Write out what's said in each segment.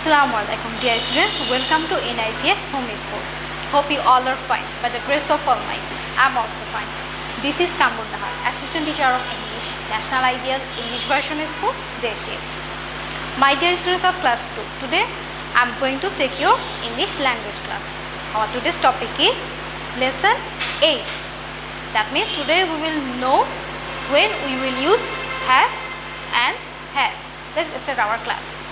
Assalamualaikum dear students, welcome to NIPS Home School. Hope you all are fine by the grace of Almighty. I am also fine. This is Kamrun, Assistant Teacher of English, National Ideal English Version School, DisEx. My dear students of class 2, today I am going to take your English language class. Our today's topic is lesson 8. That means today we will know when we will use have and has. Let's start our class.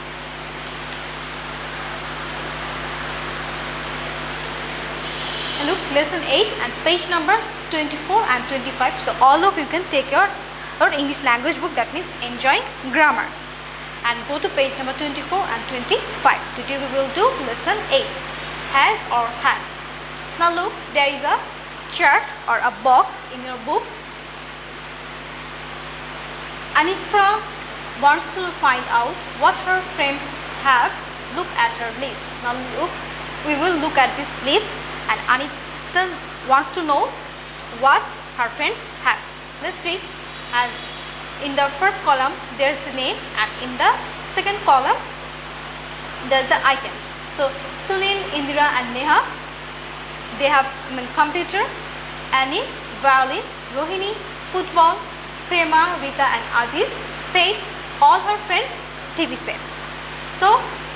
Look, lesson 8 and page number 24 and 25. So all of you can take your English language book, that means enjoying grammar, and go to page number 24 and 25. Today we will do lesson 8, has or had. Now look, there is a chart or a box in your book. Anita wants to find out what her friends have. Look at her list. Now look, we will look at this list. And Anita wants to know what her friends have. Let's read. And in the first column there is the name, and in the second column there is the items. So Sunil, Indira and Neha, they have computer, Annie, violin, Rohini, football, Prema, Rita and Aziz, pet, all her friends, TV set. So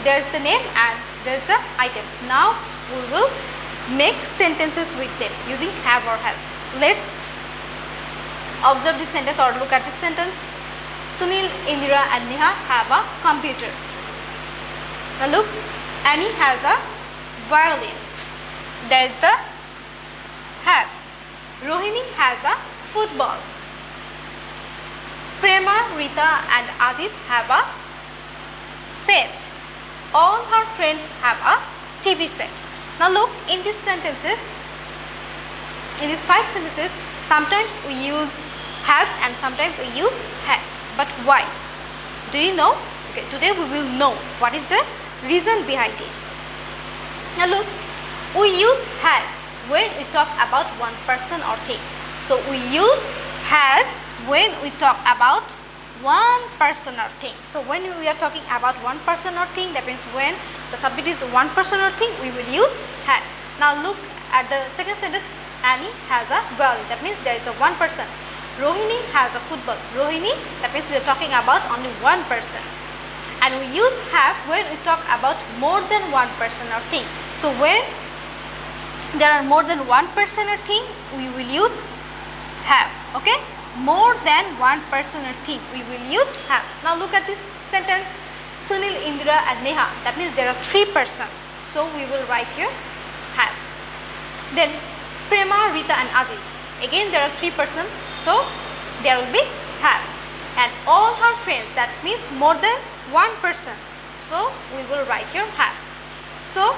there is the name and there is the items. Now we will make sentences with them using have or has. Let's observe this sentence or look at this sentence. Sunil, Indira and Neha have a computer. Now look, Annie has a violin. There is the have. Rohini has a football. Prema, Rita and Aziz have a pet. All her friends have a TV set. Now look, in these sentences, in these 5 sentences, sometimes we use have and sometimes we use has. But why? Do you know? Okay, today we will know what is the reason behind it. Now look, we use has when we talk about one person or thing. So we use has when we talk about one person or thing. So when we are talking about one person or thing, that means when the subject is one person or thing, we will use has. Now look at the second sentence. Annie has a violin. That means there is the one person. Rohini has a football. Rohini, that means we are talking about only one person. And we use have when we talk about more than one person or thing. So when there are more than one person or thing, we will use have. Okay? More than one person or thing, we will use have. Now look at this sentence. Sunil, Indira and Neha. That means there are 3 persons. So we will write here have. Then Prema, Rita and Aziz. Again there are 3 persons. So there will be have. And all her friends. That means more than one person. So we will write here have. So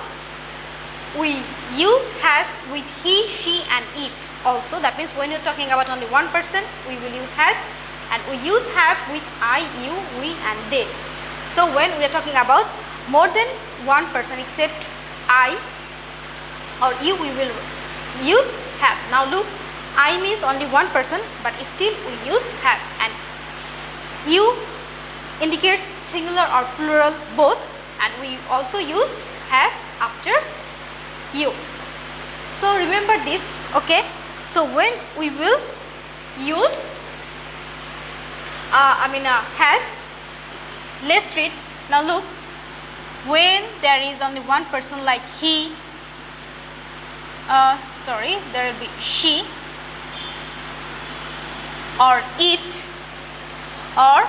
we use has with he, she and it also. That means when you're talking about only one person, we will use has, and we use have with I, you, we and they. So when we are talking about more than one person except I or you, we will use have. Now look, I means only one person, but still we use have, and you indicates singular or plural both, and we also use have after you. So remember this, okay? So when we will use has, let's read. Now look, when there is only one person like he, there will be she or it or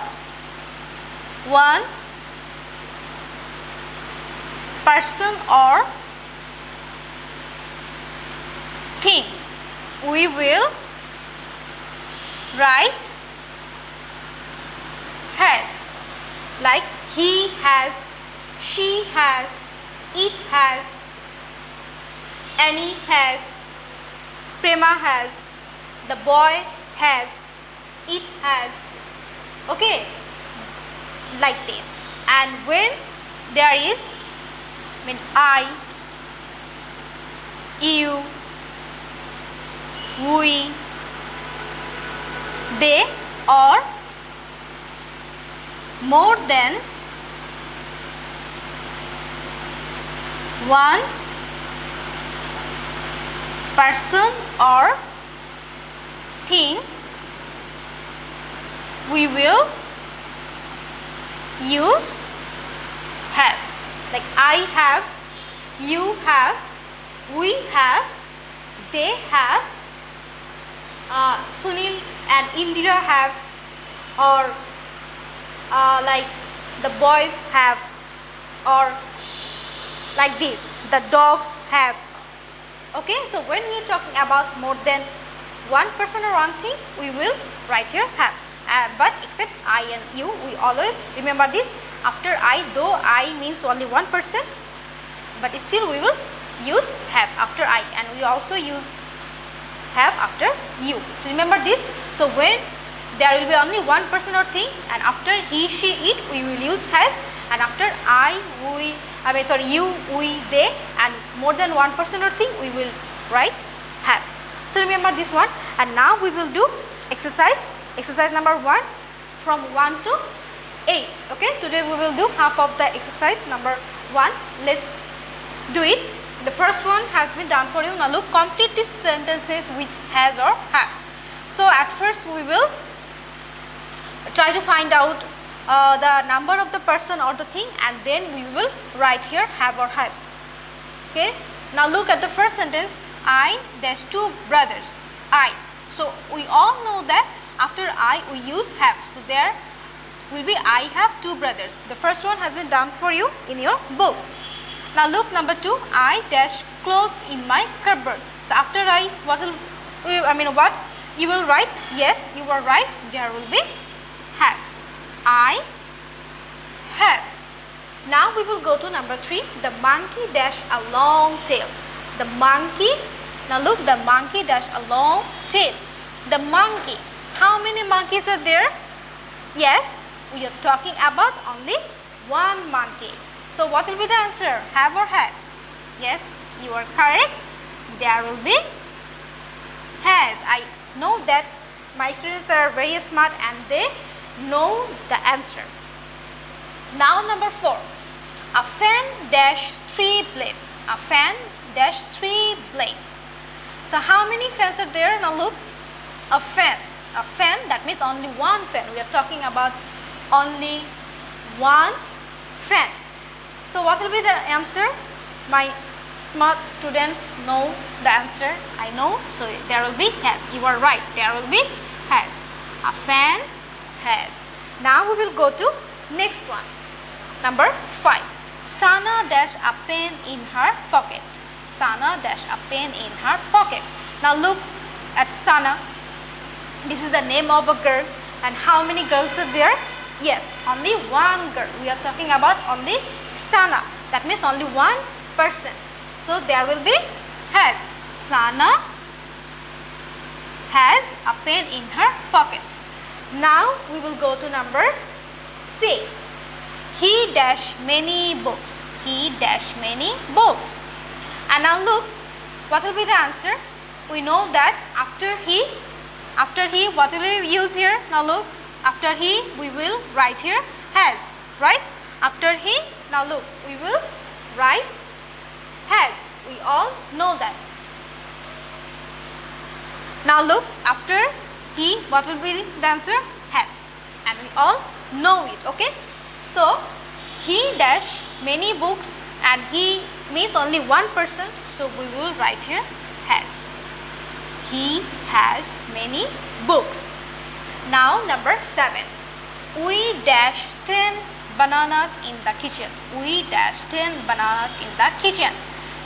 one person or thing, we will write has, like he has, she has, it has, Annie has, Prema has, the boy has, it has. Okay, like this. And when there is I, you, we, they or more than one person or thing, we will use have. Like I have, you have, we have, they have, Sunil and Indira have, or like the boys have, or like this, the dogs have. Okay, so when we are talking about more than one person or one thing, we will write here have. But except I and you, we always remember this. After I, though I means only one person, but still we will use have after I, and we also use have after you. So remember this. So when there will be only one person or thing, and after he, she, it, we will use has, and after I, we, you, we, they, and more than one person or thing, we will write have. So remember this one. And now we will do exercise number 1 from 1 to 8. Okay, today we will do half of the exercise number 1. Let's do it. The first one has been done for you. Now look, complete these sentences with has or have. So at first we will try to find out the number of the person or the thing, and then we will write here have or has. Okay, now look at the first sentence. I dash 2 brothers. I. So we all know that after I we use have. So there will be I have 2 brothers. The first one has been done for you in your book. Now look, number 2. I dash clothes in my cupboard. So after I, what you will write? Yes, you are right. There will be have. I have. Now we will go to number 3. The monkey dash a long tail. The monkey. Now look, the monkey dash a long tail. The monkey. How many monkeys are there? Yes, we are talking about only one monkey. So what will be the answer? Have or has? Yes, you are correct. There will be has. I know that my students are very smart and they know the answer. Now number 4. A fan dash 3 blades. A fan dash 3 blades. So how many fans are there? Now look, a fan. A fan, that means only one fan. We are talking about only one fan. So what will be the answer? My smart students know the answer. I know. So there will be has. You are right. There will be has. A fan has. Now we will go to next one. Number 5. Sana dash a pen in her pocket. Sana dash a pen in her pocket. Now look at Sana. This is the name of a girl. And how many girls are there? Yes, only one girl. We are talking about only Sana. That means only one person. So there will be has. Sana has a pen in her pocket. Now we will go to number 6. He dash many books. He dash many books. And now look, what will be the answer? We know that after he, what will we use here? Now look, after he, we will write here has, right? After he, now look, we will write has. We all know that. Now look, after he, what will be the answer? Has. And we all know it, okay? So, he dash many books, and he means only one person, so we will write here has. He has many books. Now number 7. We dash 10 bananas in the kitchen. We dash 10 bananas in the kitchen.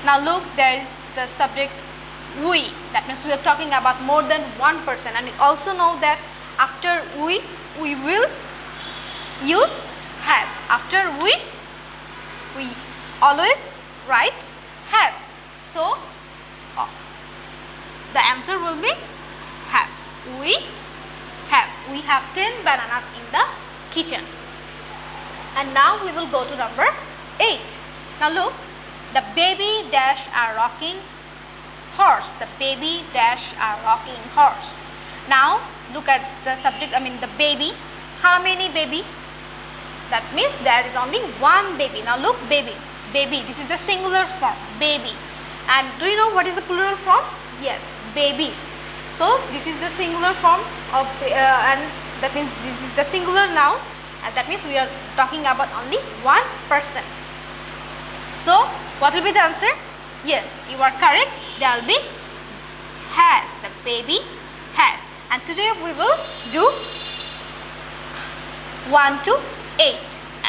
Now look, there is the subject we. That means we are talking about more than one person, and we also know that after we will use have. After we always write have. So the answer will be have. We have. We have 10 bananas in the kitchen. And now we will go to number 8. Now look, the baby dash a rocking horse. The baby dash a rocking horse. Now look at the subject, the baby. How many baby? That means there is only one baby. Now look, baby, baby, this is the singular form, baby. And do you know what is the plural form? Yes, babies. So this is the singular form of and that means this is the singular noun, and that means we are talking about only one person. So what will be the answer? Yes, you are correct. There will be has, the baby has. And today we will do 1 to 8,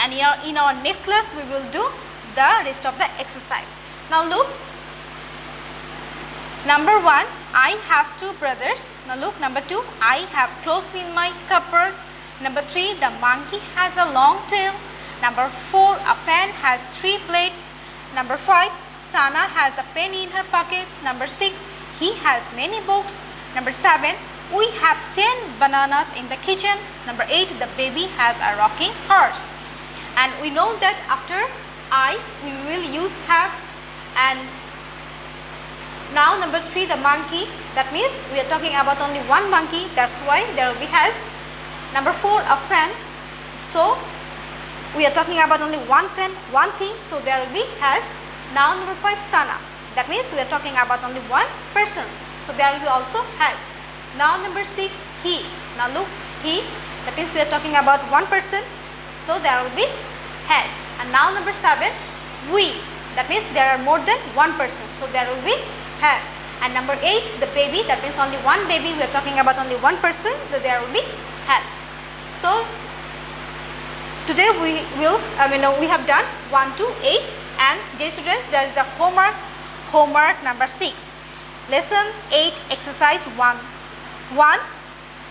and in our next class we will do the rest of the exercise. Now look, number 1, I have 2 brothers. Now look, number 2, I have clothes in my cupboard. Number 3, the monkey has a long tail. Number 4, a fan has 3 plates. Number 5, Sana has a pen in her pocket. Number 6, he has many books. Number 7, we have 10 bananas in the kitchen. Number 8, the baby has a rocking horse. And we know that after I, we will use have. And now number 3, the monkey. That means we are talking about only one monkey. That's why there will be has. Number 4, a fan. So we are talking about only one fan, one thing. So there will be has. Now number 5, Sana. That means we are talking about only one person. So there will be also has. Now number 6, he. Now look, he. That means we are talking about one person. So there will be has. And now number 7, we. That means there are more than one person. So there will be have. And number 8, the baby. That means only one baby. We are talking about only one person. So there will be has. So today we have done 1 to 8. And dear students, there is a homework number 6. Lesson 8, exercise 1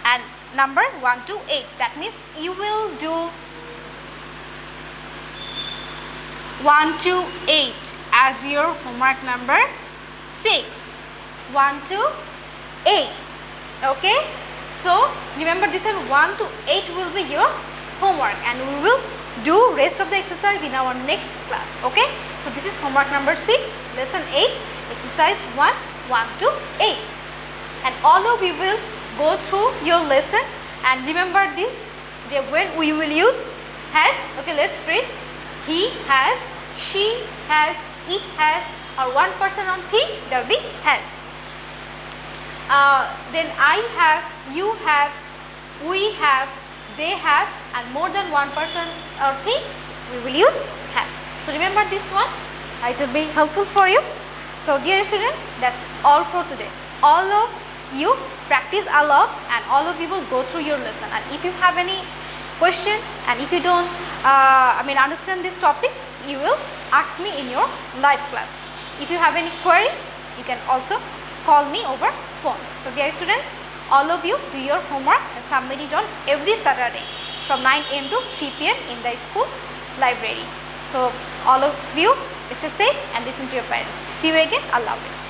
and number 1 to 8. That means you will do 1 to 8 as your homework number 6. 1 to 8. Okay. So remember, this is 1 to 8 will be your homework, and we will do rest of the exercise in our next class. Okay. So this is homework number 6, lesson 8, exercise 1 to 8. And all of you will go through your lesson, and remember this, when we will use has. Okay, let's read. He has, she has, it has, or one person on thing, there will be has. Then I have, you have, we have, they have, and more than one person or thing, we will use have. So remember this one, it will be helpful for you. So dear students, that's all for today. All of you practice a lot, and all of you will go through your lesson. And if you have any question, and if you don't understand this topic, you will ask me in your live class. If you have any queries, you can also call me over phone. So dear students, all of you do your homework and submit it on every Saturday from 9 AM to 3 PM in the school library. So all of you stay safe and listen to your parents. See you again. Allah Hafiz.